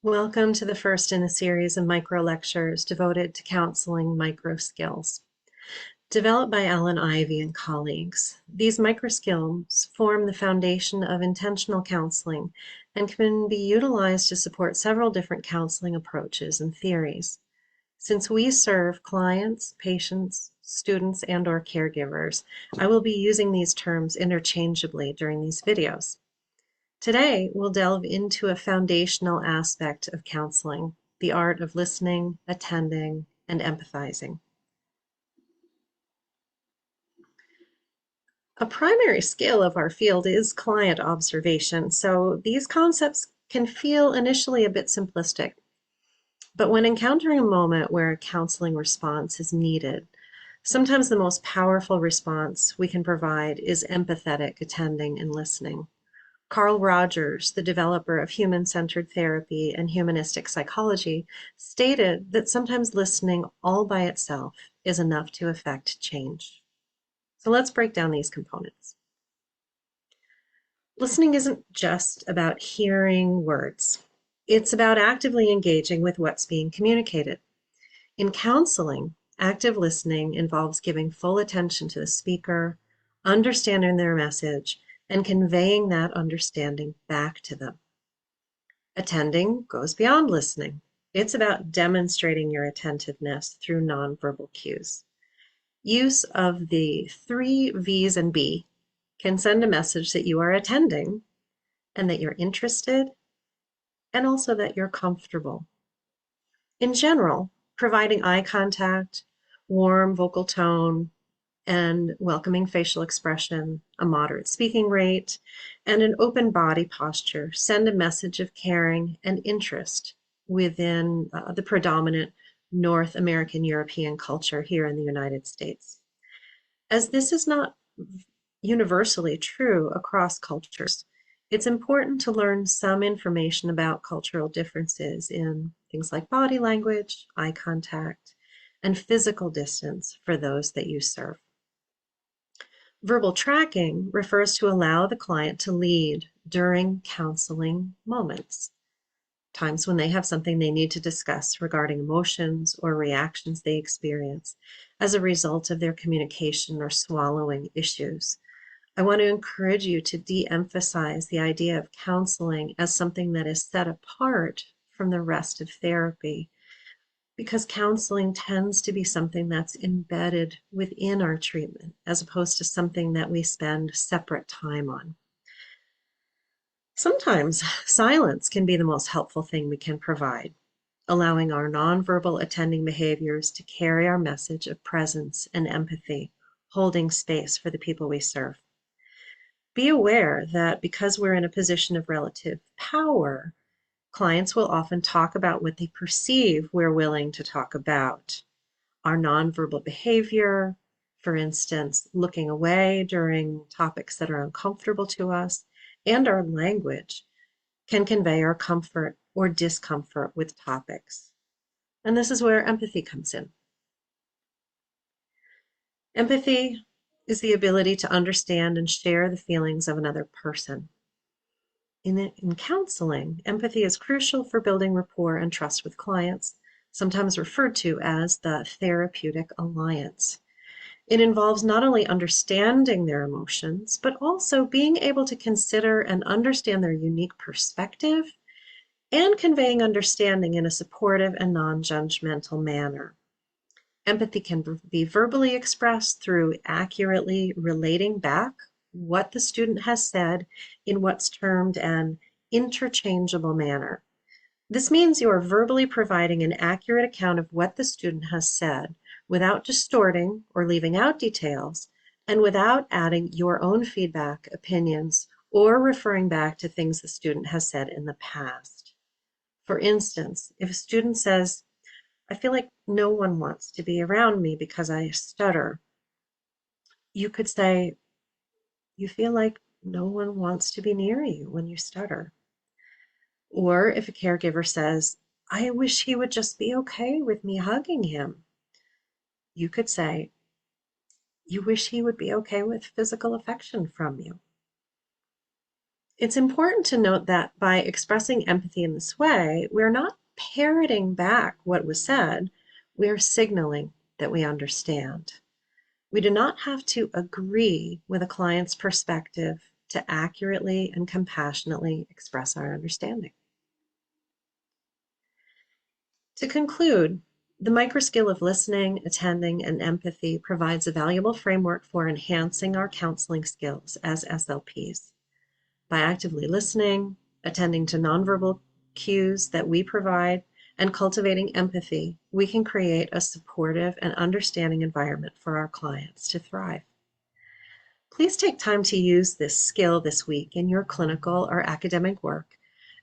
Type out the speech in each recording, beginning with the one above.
Welcome to the first in a series of microlectures devoted to counseling microskills. Developed by Allan Ivey and colleagues, these microskills form the foundation of intentional counseling and can be utilized to support several different counseling approaches and theories. Since we serve clients, patients, students, and/or caregivers, I will be using these terms interchangeably during these videos. Today, we'll delve into a foundational aspect of counseling, the art of listening, attending, and empathizing. A primary skill of our field is client observation, so these concepts can feel initially a bit simplistic. But when encountering a moment where a counseling response is needed, sometimes the most powerful response we can provide is empathetic attending and listening. Carl Rogers, the developer of human-centered therapy and humanistic psychology, stated that sometimes listening all by itself is enough to effect change. So let's break down these components. Listening isn't just about hearing words. It's about actively engaging with what's being communicated. In counseling, active listening involves giving full attention to the speaker, understanding their message, and conveying that understanding back to them. Attending goes beyond listening. It's about demonstrating your attentiveness through nonverbal cues. Use of the 3 V's and B can send a message that you are attending and that you're interested and also that you're comfortable. In general, providing eye contact, warm vocal tone, and welcoming facial expression, a moderate speaking rate, and an open body posture send a message of caring and interest within the predominant North American European culture here in the United States. As this is not universally true across cultures, it's important to learn some information about cultural differences in things like body language, eye contact, and physical distance for those that you serve. Verbal tracking refers to allow the client to lead during counseling moments, times when they have something they need to discuss regarding emotions or reactions they experience as a result of their communication or swallowing issues. I want to encourage you to de-emphasize the idea of counseling as something that is set apart from the rest of therapy, because counseling tends to be something that's embedded within our treatment as opposed to something that we spend separate time on. Sometimes silence can be the most helpful thing we can provide, allowing our nonverbal attending behaviors to carry our message of presence and empathy, holding space for the people we serve. Be aware that because we're in a position of relative power, clients will often talk about what they perceive we're willing to talk about. Our nonverbal behavior, for instance, looking away during topics that are uncomfortable to us, and our language can convey our comfort or discomfort with topics. And this is where empathy comes in. Empathy is the ability to understand and share the feelings of another person. In counseling, empathy is crucial for building rapport and trust with clients, sometimes referred to as the therapeutic alliance. It involves not only understanding their emotions, but also being able to consider and understand their unique perspective and conveying understanding in a supportive and non-judgmental manner. Empathy can be verbally expressed through accurately relating back what the student has said in what's termed an interchangeable manner. This means you are verbally providing an accurate account of what the student has said without distorting or leaving out details and without adding your own feedback, opinions, or referring back to things the student has said in the past. For instance, if a student says, "I feel like no one wants to be around me because I stutter," you could say, "You feel like no one wants to be near you when you stutter." Or if a caregiver says, "I wish he would just be okay with me hugging him," you could say, "You wish he would be okay with physical affection from you." It's important to note that by expressing empathy in this way, we're not parroting back what was said, we're signaling that we understand. We do not have to agree with a client's perspective to accurately and compassionately express our understanding. To conclude, the microskill of listening, attending, and empathy provides a valuable framework for enhancing our counseling skills as SLPs. By actively listening, attending to nonverbal cues that we provide, and cultivating empathy, we can create a supportive and understanding environment for our clients to thrive. Please take time to use this skill this week in your clinical or academic work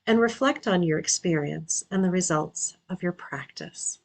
and reflect on your experience and the results of your practice.